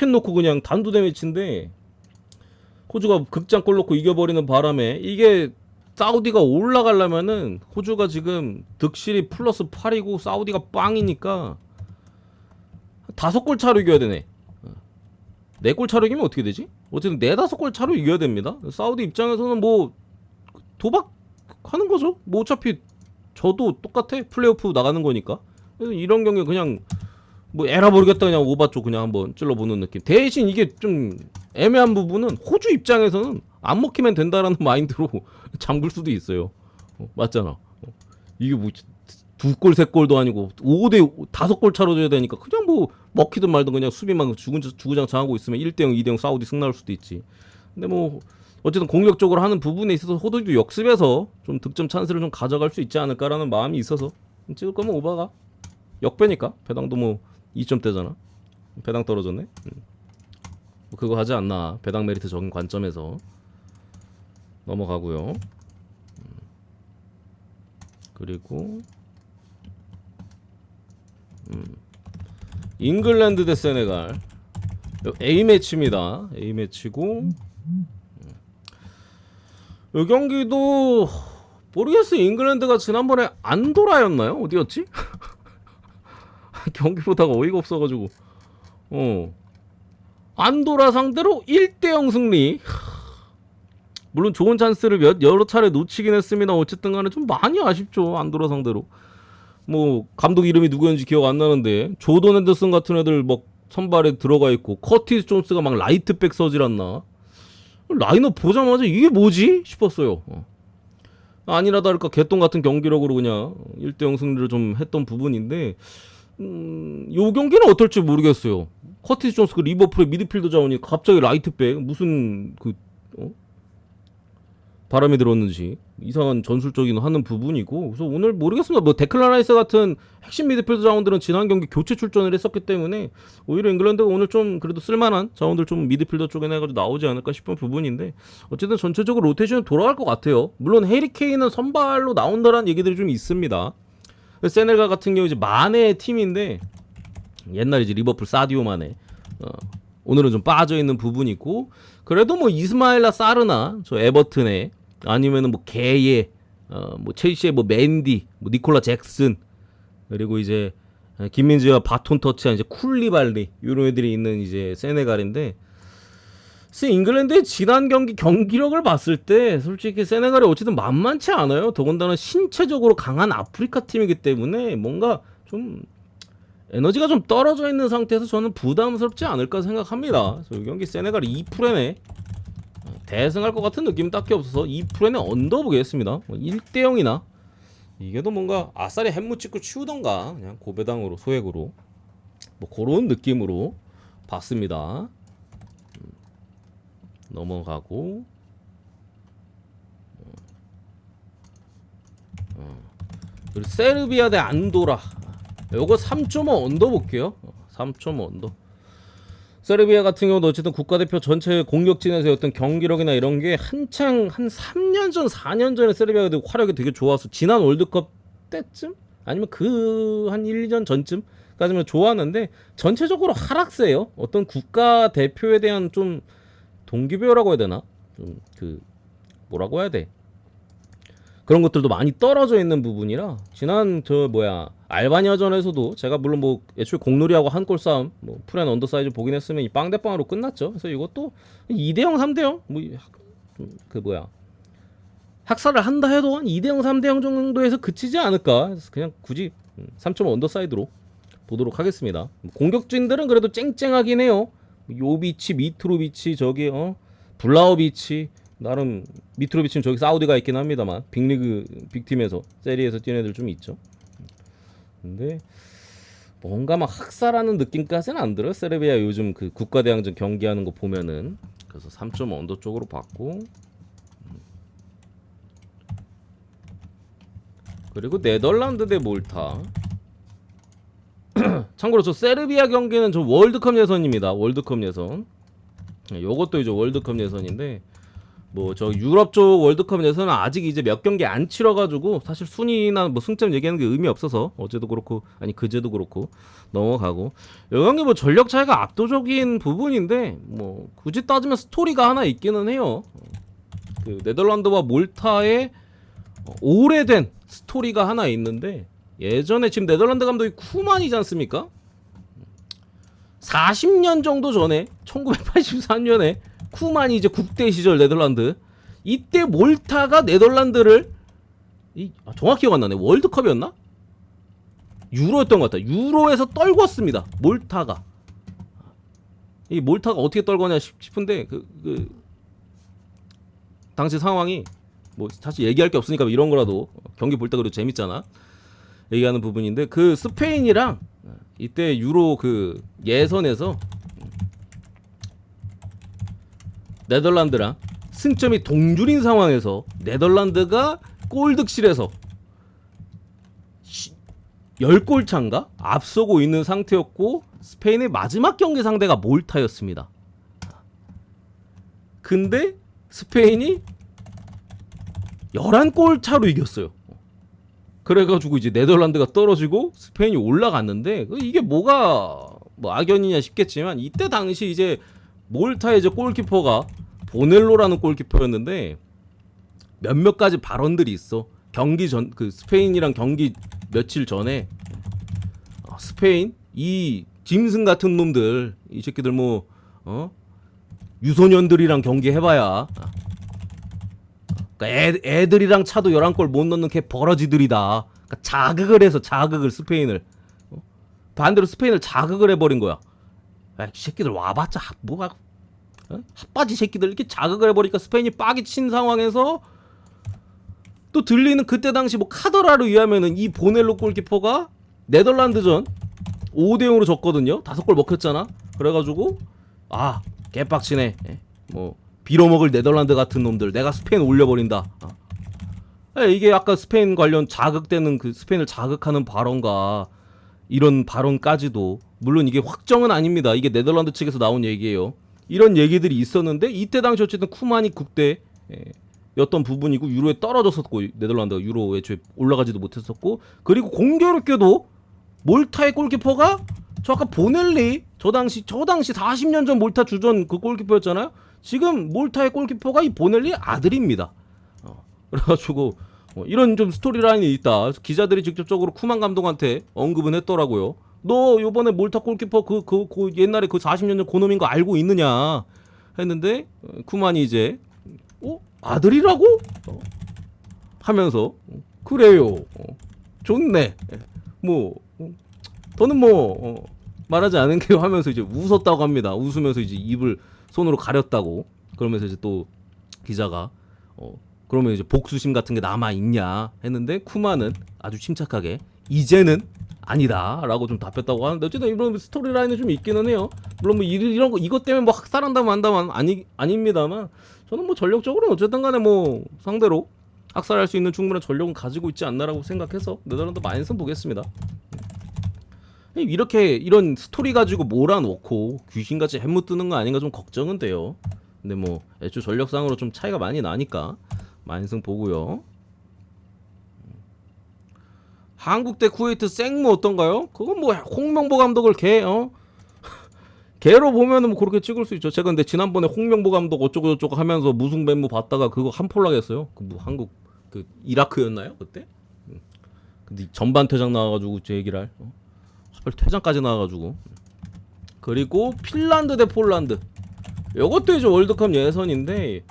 놓고 그냥 단두대 매치인데 호주가 극장골 놓고 이겨버리는 바람에 이게 사우디가 올라가려면은 호주가 지금 득실이 플러스 8이고 사우디가 빵이니까 5골 차로 이겨야 되네. 4골 차로 이기면 어떻게 되지? 어쨌든 4-5골 차로 이겨야 됩니다. 사우디 입장에서는 뭐 도박하는 거죠. 뭐 어차피 저도 똑같아. 플레이오프 나가는 거니까. 그래서 이런 경우에 그냥 뭐 에라 모르겠다 그냥 오바 쪽 그냥 한번 찔러보는 느낌. 대신 이게 좀 애매한 부분은 호주 입장에서는 안 먹히면 된다라는 마인드로 잠글 수도 있어요. 맞잖아. 이게 뭐 2골 3골도 아니고 5대 5골 차로 줘야 되니까 그냥 뭐 먹히든 말든 그냥 수비만 주구장창 하고 있으면 1대0 2대0 사우디 승 나올 수도 있지. 근데 뭐 어쨌든 공격적으로 하는 부분에 있어서 호주도 역습해서 좀 득점 찬스를 좀 가져갈 수 있지 않을까라는 마음이 있어서 찍을 거면 오바가 역배니까 배당도 뭐 2점대잖아. 배당 떨어졌네. 뭐 그거 하지 않나. 배당 메리트 적인 관점에서 넘어가고요. 그리고 잉글랜드 대 세네갈 A매치입니다. A매치고 이 경기도 모르겠어요. 잉글랜드가 지난번에 안도라였나요? 어디였지? 경기 보다가 어이가 없어가지고 안도라 상대로 1대0 승리. 물론 좋은 찬스를 여러 차례 놓치긴 했습니다. 어쨌든 간에 좀 많이 아쉽죠. 안도라 상대로. 뭐 감독 이름이 누구였는지 기억 안 나는데 조던 핸더슨 같은 애들 막 선발에 들어가 있고 커티스 존스가 막 라이트백 서질렀나. 라인업 보자마자 이게 뭐지 싶었어요. 아니라 다를까 개똥 같은 경기력으로 그냥 1대0 승리를 좀 했던 부분인데 요 경기는 어떨지 모르겠어요. 커티스 존스 그 리버풀의 미드필더 자원이 갑자기 라이트백 무슨 그 바람이 들었는지 이상한 전술적인 하는 부분이고, 그래서 오늘 모르겠습니다. 뭐 데클란 라이스 같은 핵심 미드필더 자원들은 지난 경기 교체 출전을 했었기 때문에 오히려 잉글랜드가 오늘 좀 그래도 쓸만한 자원들 좀 미드필더 쪽에 해가지고 나오지 않을까 싶은 부분인데, 어쨌든 전체적으로 로테이션은 돌아갈 것 같아요. 물론 해리 케인은 선발로 나온다라는 얘기들이 좀 있습니다. 세네갈 같은 경우 이제 마네의 팀인데 옛날 이제 리버풀 사디오 마네, 오늘은 좀 빠져 있는 부분이 있고, 그래도 뭐 이스마일라 사르나 저 에버튼에 아니면은 뭐 게예, 뭐 첼시의 뭐 맨디, 뭐 니콜라 잭슨, 그리고 이제 김민재와 바톤 터치한 이제 쿨리발리 이런 애들이 있는 이제 세네갈인데, 잉글랜드의 지난 경기 경기력을 봤을 때 솔직히 세네갈이 어쨌든 만만치 않아요. 더군다나 신체적으로 강한 아프리카 팀이기 때문에 뭔가 좀 에너지가 좀 떨어져 있는 상태에서 저는 부담스럽지 않을까 생각합니다. 이 경기 세네갈이 2프레네 대승할 것 같은 느낌은 딱히 없어서 2프레네 언더 보겠습니다. 1대0이나 이게 더 뭔가 아싸리 햄무 찍고 치우던가 그냥 고배당으로 소액으로 뭐 그런 느낌으로 봤습니다. 넘어가고 그리고 세르비아 대 안도라, 요거 3.5 언더 볼게요. 3.5 언더. 세르비아 같은 경우도 어쨌든 국가대표 전체 공격진에서 어떤 경기력이나 이런 게 한창 한 3년 전, 4년 전에 세르비아가 활약이 되게 좋아서 지난 월드컵 때쯤? 아니면 그 한 1년 전쯤까지면 좋았는데 전체적으로 하락세예요. 어떤 국가대표에 대한 좀 동기부여라고 해야 되나? 좀 그 뭐라고 해야 돼? 그런 것들도 많이 떨어져 있는 부분이라 지난 저 뭐야 알바니아전에서도 제가 물론 뭐 애초에 공놀이하고 한 골 싸움 뭐 프렌 언더사이즈 보긴 했으면 이 빵대빵으로 끝났죠. 그래서 이것도 2대0 3대0 뭐 그 뭐야 학살을 한다 해도 한 2대0 3대0 정도에서 그치지 않을까. 그래서 그냥 굳이 3.5 언더사이드로 보도록 하겠습니다. 공격진들은 그래도 쨍쨍하긴 해요. 요비치, 미트로비치, 저기 블라우비치, 나름 미트로비치는 저기 사우디가 있긴 합니다만 빅리그 빅팀에서 세리에서 뛰는 애들 좀 있죠. 근데 뭔가 막 학살하는 느낌까지는 안 들어요. 세르비아 요즘 그 국가대항전 경기하는 거 보면은. 그래서 3.5 언더 쪽으로 봤고, 그리고 네덜란드 대 몰타. 참고로 저 세르비아 경기는 저 월드컵 예선입니다. 월드컵 예선. 요것도 이제 월드컵 예선인데 뭐 저 유럽 쪽 월드컵 예선은 아직 이제 몇 경기 안 치러가지고 사실 순위나 뭐 승점 얘기하는 게 의미 없어서 어제도 그렇고 아니 그제도 그렇고 넘어가고, 요 경기 뭐 전력 차이가 압도적인 부분인데 뭐 굳이 따지면 스토리가 하나 있기는 해요. 그 네덜란드와 몰타의 오래된 스토리가 하나 있는데, 예전에 지금 네덜란드 감독이 쿠만이지 않습니까? 40년 정도 전에 1983년에 쿠만이 이제 국대 시절 네덜란드, 이때 몰타가 네덜란드를 정확히 기억 안 나네. 월드컵이었나? 유로였던 것 같다. 유로에서 떨궜습니다. 몰타가. 이 몰타가 어떻게 떨거냐 싶은데 그 당시 상황이 뭐 사실 얘기할 게 없으니까 이런 거라도 경기 볼 때 그래도 재밌잖아. 얘기하는 부분인데, 그 스페인이랑 이때 유로 그 예선에서 네덜란드랑 승점이 동률인 상황에서 네덜란드가 골득실에서 10골 차인가 앞서고 있는 상태였고, 스페인의 마지막 경기 상대가 몰타였습니다. 근데 스페인이 11골 차로 이겼어요. 그래가지고 이제 네덜란드가 떨어지고 스페인이 올라갔는데, 이게 뭐가 뭐 악연이냐 싶겠지만, 이때 당시 이제 몰타의 이제 골키퍼가 보넬로라는 골키퍼였는데 몇몇 가지 발언들이 있어. 경기 전 그 스페인이랑 경기 며칠 전에 스페인 이 짐승 같은 놈들, 이 새끼들 뭐 유소년들이랑 경기 해봐야 그러니까 애들이랑 차도 11골 못 넣는 개 버러지들이다. 그러니까 자극을 해서 스페인을 반대로 스페인을 자극을 해버린 거야. 야, 이 새끼들 와봤자 뭐가 핫바지 새끼들 이렇게 자극을 해버리니까 스페인이 빡이 친 상황에서 또 들리는 그때 당시 뭐 카더라를 의하면은 이 보넬로 골키퍼가 네덜란드전 5대0으로 졌거든요. 5골 먹혔잖아. 그래가지고 아 개빡치네. 뭐 빌어먹을 네덜란드 같은 놈들 내가 스페인 올려버린다. 이게 아까 스페인 관련 자극되는 그 스페인을 자극하는 발언과 이런 발언까지도 물론 이게 확정은 아닙니다. 이게 네덜란드 측에서 나온 얘기예요. 이런 얘기들이 있었는데 이때 당시 어쨌든 쿠만이 국대였던 부분이고 유로에 떨어졌었고 네덜란드가 유로에 올라가지도 못했었고 그리고 공교롭게도 몰타의 골키퍼가 저 아까 보넬리 저 당시 40년 전 몰타 주전 그 골키퍼였잖아요. 지금 몰타의 골키퍼가 이 보넬리 아들입니다. 그래가지고 이런 좀 스토리라인이 있다. 기자들이 직접적으로 쿠만 감독한테 언급은 했더라고요. 너 요번에 몰타 골키퍼 그 옛날에 그 40년 전 고놈인 거 알고 있느냐 했는데 쿠만이 이제 아들이라고? 하면서 그래요. 좋네. 뭐 더는 뭐 말하지 않은 게 하면서 이제 웃었다고 합니다. 웃으면서 이제 입을 손으로 가렸다고. 그러면서 이제 또 기자가 그러면 이제 복수심 같은 게 남아 있냐 했는데 쿠만은 아주 침착하게 이제는 아니다라고 좀 답했다고 하는데 어쨌든 이런 스토리라인이 좀 있기는 해요. 물론 뭐 이런 거 이것 때문에 뭐 학살한다면 한다면 아닙니다만 저는 뭐 전력적으로는 어쨌든 간에 뭐 상대로 학살할 수 있는 충분한 전력은 가지고 있지 않나라고 생각해서 네덜란드 마인슨 보겠습니다. 이렇게 이런 스토리 가지고 몰아놓고 귀신같이 햄무 뜨는 거 아닌가 좀 걱정은 돼요. 근데 뭐 애초 전력상으로 좀 차이가 많이 나니까 마인승 보고요. 한국 대 쿠웨이트 생무 어떤가요? 그건 뭐 홍명보 감독을 걔로 보면은 뭐 그렇게 찍을 수 있죠. 제가 근데 지난번에 홍명보 감독 어쩌고 저쩌고 하면서 무승배무 봤다가 그거 한폴락 했어요. 그 뭐 한국 그 이라크였나요 그때? 근데 전반 퇴장 나와가지고 제 얘기를 할. 하필 퇴장까지 나와가지고. 그리고 핀란드 대 폴란드. 요것도 이제 월드컵 예선인데.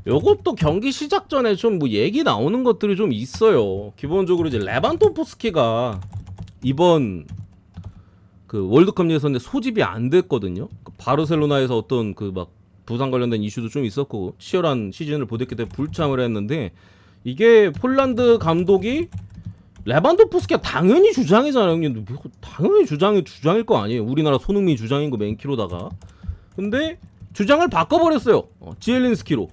요것도 경기 시작 전에 좀 뭐 얘기 나오는 것들이 좀 있어요. 기본적으로 이제 레반도프스키가 이번 그 월드컵 예선에 소집이 안 됐거든요. 바르셀로나에서 어떤 그 막 부상 관련된 이슈도 좀 있었고 치열한 시즌을 보냈기 때문에 불참을 했는데 이게 폴란드 감독이 레반도프스키가 당연히 주장이잖아요. 당연히 주장일 거 아니에요. 우리나라 손흥민 주장인 거 맨키로다가. 근데 주장을 바꿔버렸어요. 지엘린스키로.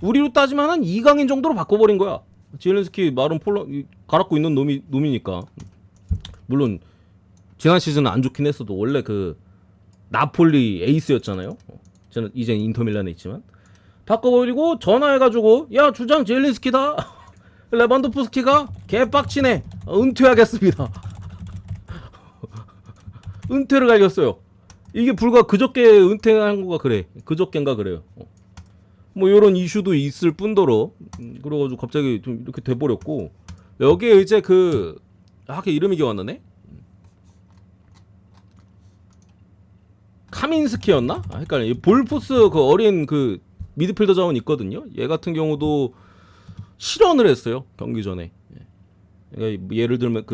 우리로 따지면 한 이강인 정도로 바꿔버린 거야. 지엘린스키 말은 갈았고 있는 놈이니까. 물론 지난 시즌은 안 좋긴 했어도 원래 그 나폴리 에이스였잖아요. 저는 이제 인터밀란에 있지만 바꿔버리고 전화해가지고 야 주장 지엘린스키다. 레반도프스키가 개빡치네. 은퇴하겠습니다. 은퇴를 갈겼어요. 이게 불과 그저께 은퇴한 거가 그래. 그저께인가 그래요. 뭐 요런 이슈도 있을 뿐더러 그래가지고 갑자기 좀 이렇게 돼버렸고 여기에 이제 이름이 기억 안 나네? 카민스키였나? 헷갈려. 볼푸스 그 어린 그 미드필더 자원 있거든요. 얘 같은 경우도 실언을 했어요. 경기 전에. 그러니까 예를 들면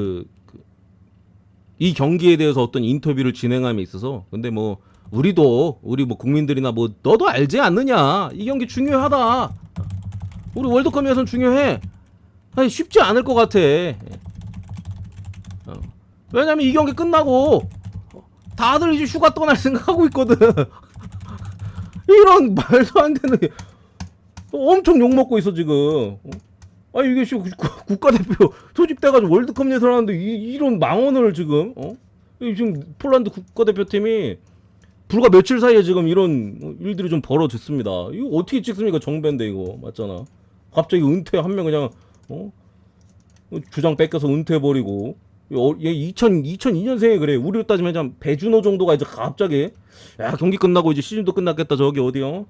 이 경기에 대해서 어떤 인터뷰를 진행함에 있어서 근데 뭐 우리 뭐 국민들이나 뭐 너도 알지 않느냐 이 경기 중요하다. 우리 월드컵 예선 중요해. 아니, 쉽지 않을 것 같아. 왜냐면 이 경기 끝나고 다들 이제 휴가 떠날 생각하고 있거든. 이런 말도 안 되는 엄청 욕먹고 있어 지금. 아니 이게 국가대표 소집돼가지고 월드컵 예선하는데 이런 망언을 지금 지금 폴란드 국가대표팀이 불과 며칠 사이에 지금 이런 일들이 좀 벌어졌습니다. 이거 어떻게 찍습니까? 정배인데 이거 맞잖아. 갑자기 은퇴 한 명 그냥 주장 뺏겨서 은퇴해버리고 얘 2002년생에 그래. 우리로 따지면 그냥 배준호 정도가 이제 갑자기 야 경기 끝나고 이제 시즌도 끝났겠다 저기 어디요?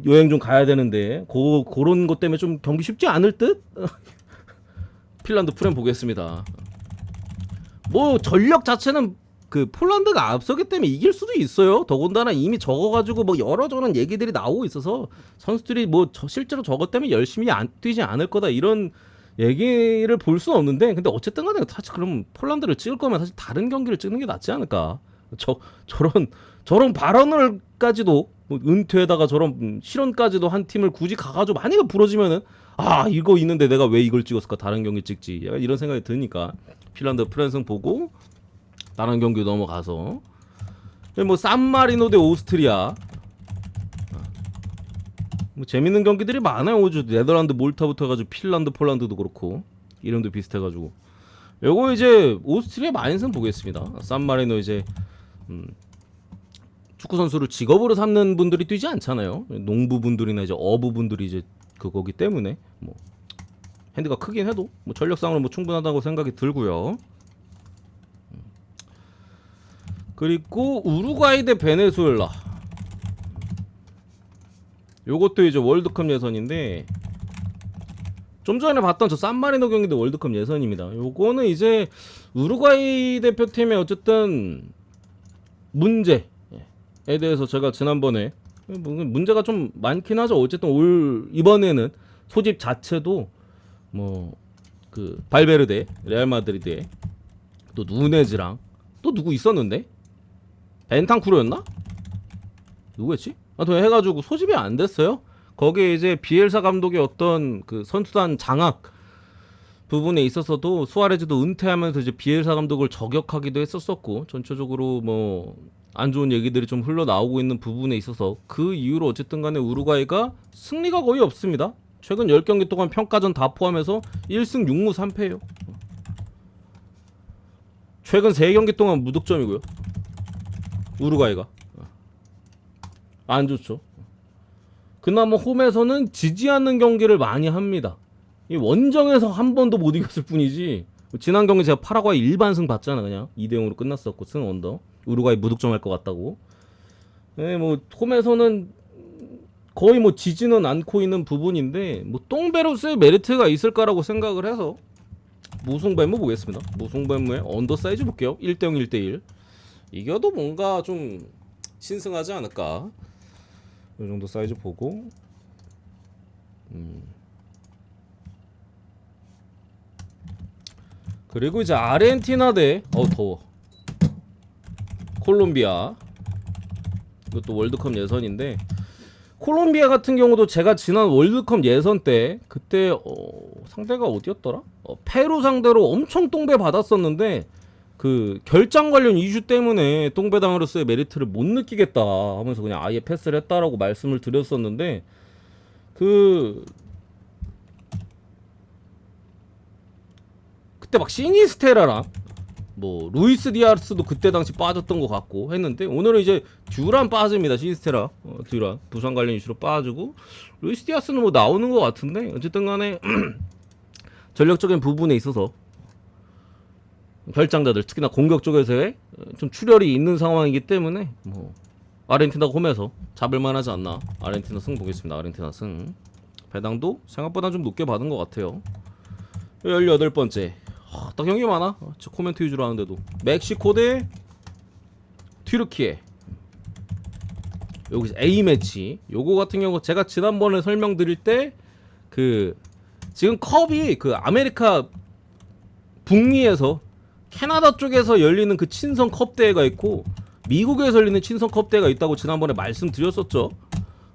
여행 좀 가야 되는데 그런 것 때문에 좀 경기 쉽지 않을 듯? 핀란드 프렘 보겠습니다. 뭐 전력 자체는 그 폴란드가 앞서기 때문에 이길 수도 있어요. 더군다나 이미 적어가지고 뭐 여러 저런 얘기들이 나오고 있어서 선수들이 뭐 실제로 저것 때문에 열심히 뛰지 않을 거다 이런 얘기를 볼 수는 없는데 근데 어쨌든 간에 사실 그럼 폴란드를 찍을 거면 사실 다른 경기를 찍는 게 낫지 않을까. 저런 발언을까지도 뭐 은퇴에다가 저런 실현까지도 한 팀을 굳이 가가지고 만약에 부러지면은 아 이거 있는데 내가 왜 이걸 찍었을까 다른 경기 찍지 약간 이런 생각이 드니까 핀란드 프랜승 보고 다른 경기 넘어가서 뭐 산마리노 대 오스트리아 뭐 재밌는 경기들이 많아요. 오주 네덜란드 몰타부터 해가지고 핀란드 폴란드도 그렇고 이름도 비슷해가지고 요거 이제 오스트리아 마인슨 보겠습니다. 산마리노 이제 축구 선수를 직업으로 삼는 분들이 뛰지 않잖아요. 농부분들이나 이제 어부분들이 이제 그거기 때문에 뭐 핸드가 크긴 해도 뭐 전력상으로 뭐 충분하다고 생각이 들고요. 그리고 우루과이 대 베네수엘라. 요것도 이제 월드컵 예선인데 좀 전에 봤던 저 산마리노 경기도 월드컵 예선입니다. 요거는 이제 우루과이 대표팀의 어쨌든 문제에 대해서 제가 지난번에 문제가 좀 많긴 하죠. 어쨌든 올 이번에는 소집 자체도 뭐 그 발베르데 레알 마드리드에 또 누네즈랑 또 누구 있었는데 벤탄쿠르였나? 누구였지? 하여튼 해가지고 소집이 안 됐어요. 거기에 이제 비엘사 감독의 어떤 그 선수단 장악 부분에 있어서도 수아레즈도 은퇴하면서 이제 비엘사 감독을 저격하기도 했었었고 전체적으로 뭐 안 좋은 얘기들이 좀 흘러나오고 있는 부분에 있어서 그 이후로 어쨌든 간에 우루과이가 승리가 거의 없습니다. 최근 10경기 동안 평가전 다 포함해서 1승 6무 3패예요. 최근 3경기 동안 무득점이고요. 우루과이가 안 좋죠. 그나마 홈에서는 지지 않는 경기를 많이 합니다. 이 원정에서 한 번도 못 이겼을 뿐이지. 지난 경기 제가 파라과이 일반승 봤잖아. 그냥 2대0으로 끝났었고 승 언더. 우루과이 무득점 할 것 같다고. 네, 뭐 홈에서는 거의 뭐 지지는 않고 있는 부분인데 뭐 똥베로스의 메리트가 있을까라고 생각을 해서 무승부무 보겠습니다. 무승부무의 언더 사이즈 볼게요. 1대0 1대1 이겨도 뭔가 좀 신승하지 않을까. 이 정도 사이즈 보고 그리고 이제 아르헨티나 대 더워 콜롬비아. 이것도 월드컵 예선인데 콜롬비아 같은 경우도 제가 지난 월드컵 예선 때 그때 상대가 어디였더라? 페루 상대로 엄청 똥배 받았었는데 그 결장 관련 이슈 때문에 똥배당으로서의 메리트를 못 느끼겠다 하면서 그냥 아예 패스를 했다라고 말씀을 드렸었는데 그때 막 시니스테라랑 뭐 루이스 디아스도 그때 당시 빠졌던 것 같고 했는데 오늘은 이제 듀란 빠집니다. 시니스테라 듀란 부상 관련 이슈로 빠지고 루이스 디아스는 뭐 나오는 것 같은데 어쨌든 간에 전력적인 부분에 있어서 결장자들 특히나 공격 쪽에서의 좀 출혈이 있는 상황이기 때문에 뭐 아르헨티나가 홈에서 잡을만하지 않나. 아르헨티나 승 보겠습니다. 아르헨티나 승 배당도 생각보다 좀 높게 받은 것 같아요. 18번째 딱 경기 많아. 저 코멘트 위주로 하는데도 멕시코 대 튀르키예. 여기서 A매치 요거 같은 경우 제가 지난번에 설명드릴 때 그 지금 컵이 그 아메리카 북미에서 캐나다 쪽에서 열리는 그 친선 컵 대회가 있고 미국에서 열리는 친선 컵 대회가 있다고 지난번에 말씀드렸었죠.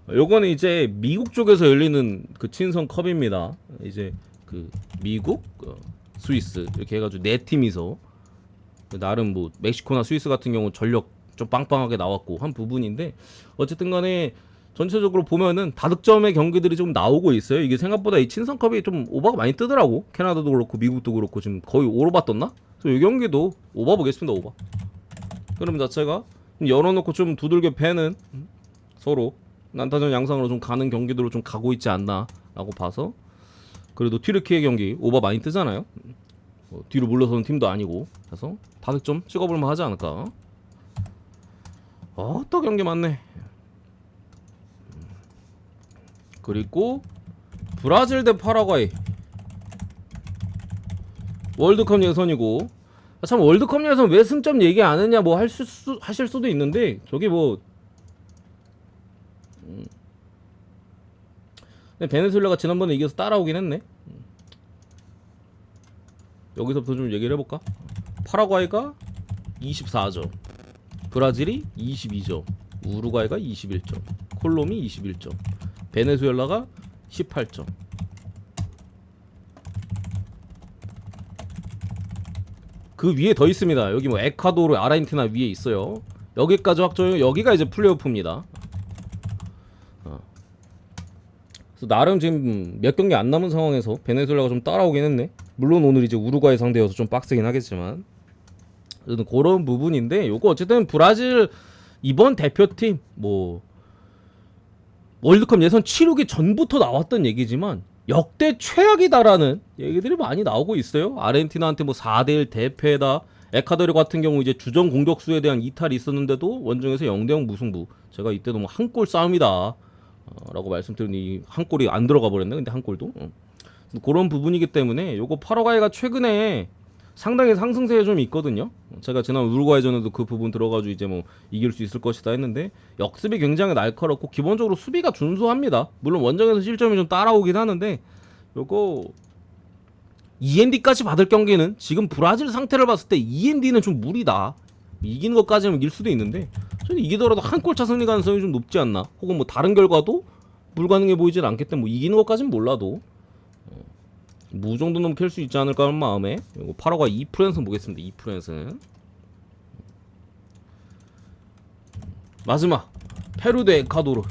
요거는 이제 미국 쪽에서 열리는 그 친선 컵입니다. 이제 그 미국, 스위스 이렇게 해가지고 네 팀이서 나름 뭐 멕시코나 스위스 같은 경우 전력 좀 빵빵하게 나왔고 한 부분인데 어쨌든 간에 전체적으로 보면은 다득점의 경기들이 좀 나오고 있어요. 이게 생각보다 이 친선컵이 좀 오버가 많이 뜨더라고. 캐나다도 그렇고 미국도 그렇고 지금 거의 오버바 떴나? 그래서 이 경기도 오버 보겠습니다. 오버. 그럼 자체가 열어놓고 좀 두들겨 패는 서로 난타전 양상으로 좀 가는 경기들로 좀 가고 있지 않나 라고 봐서 그래도 튀르키예 경기 오버 많이 뜨잖아요. 뒤로 물러서는 팀도 아니고 그래서 다득점 찍어볼만 하지 않을까. 또 경기 많네. 그리고 브라질 대 파라과이 월드컵 예선이고 참 월드컵 예선 왜 승점 얘기 안 했냐 뭐 하실 수도 있는데 저기 뭐 베네수엘라가 지난번에 이겨서 따라오긴 했네. 여기서부터 좀 얘기를 해볼까? 파라과이가 24점 브라질이 22점 우루과이가 21점, 콜롬이 21점, 베네수엘라가 18점. 그 위에 더 있습니다. 여기 뭐 에콰도르, 아르헨티나 위에 있어요. 여기까지 확정이고 여기가 이제 플레이오프입니다. 그래서 나름 지금 몇 경기 안 남은 상황에서 베네수엘라가 좀 따라오긴 했네. 물론 오늘 이제 우루과이 상대여서 좀 빡세긴 하겠지만 그런 부분인데, 요거 어쨌든 브라질 이번 대표팀 뭐 월드컵 예선 치르기 전부터 나왔던 얘기지만 역대 최악이다라는 얘기들이 많이 나오고 있어요. 아르헨티나한테 뭐 4대1 대패다. 에콰도르 같은 경우 이제 주전 공격수에 대한 이탈이 있었는데도 원정에서 0대0 무승부. 제가 이때도 뭐 한 골 싸움이다 라고 말씀드렸는데 한 골이 안 들어가 버렸네. 근데 한 골도 그런 부분이기 때문에 요거 파라과이가 최근에 상당히 상승세에 좀 있거든요. 제가 지난 우루과이전에도 그 부분 들어가지고 이제 뭐 이길 수 있을 것이다 했는데 역습이 굉장히 날카롭고 기본적으로 수비가 준수합니다. 물론 원정에서 실점이 좀 따라오긴 하는데 요거 END까지 받을 경기는 지금 브라질 상태를 봤을 때 END는 좀 무리다. 이기는 것까지는 이길 수도 있는데 저는 이기더라도 한 골차 승리 가능성이 좀 높지 않나. 혹은 뭐 다른 결과도 불가능해 보이질 않기 때문에 뭐 이기는 것까지는 몰라도 무 정도는 캘 수 있지 않을까 하는 마음에 이거 파라과이 2%는 보겠습니다. 2%는 마지막 페루 대 에콰도르.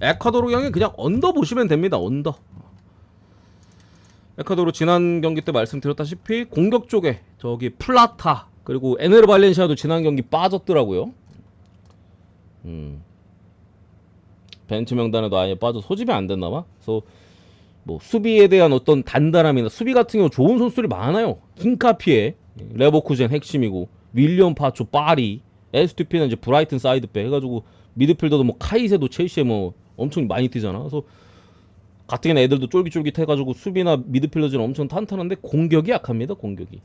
에콰도르 경기 그냥 언더 보시면 됩니다. 언더. 에콰도르 지난 경기 때 말씀드렸다시피 공격 쪽에 저기 플라타 그리고 에네르 발렌시아도 지난 경기 빠졌더라고요. 벤치 명단에도 아예 빠져 소집이 안 됐나봐. 그래서 뭐 수비에 대한 어떤 단단함이나 수비 같은 경우 좋은 선수들이 많아요. 힌카피에 레버쿠젠 핵심이고 윌리엄 파초 파리 에스투피는 이제 브라이튼 사이드백 해가지고 미드필더도 뭐 카이세도 첼시에 뭐 엄청 많이 뛰잖아. 그래서 가뜩이나 애들도 쫄깃쫄깃해가지고 수비나 미드필더는 엄청 탄탄한데 공격이 약합니다. 공격이.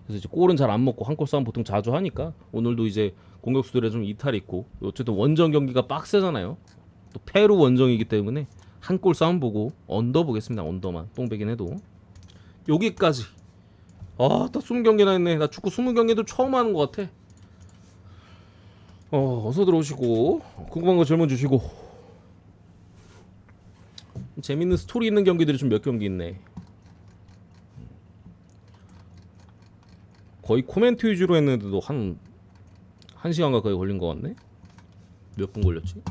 그래서 이제 골은 잘 안 먹고 한 골 싸움 보통 자주 하니까 오늘도 이제 공격수들에 좀 이탈이 있고 어쨌든 원정 경기가 빡세잖아요. 또 페루 원정이기 때문에 한 골 싸움 보고 언더 보겠습니다. 언더만 똥배긴 해도 여기까지. 나 20경기나 했네. 나 축구 20경기도 처음 하는 것 같아. 어서 들어오시고 궁금한 거 질문 주시고. 재밌는 스토리 있는 경기들이 좀 몇 경기 있네. 거의 코멘트 위주로 했는데도 한 시간 가까이 걸린 것 같네. 몇 분 걸렸지?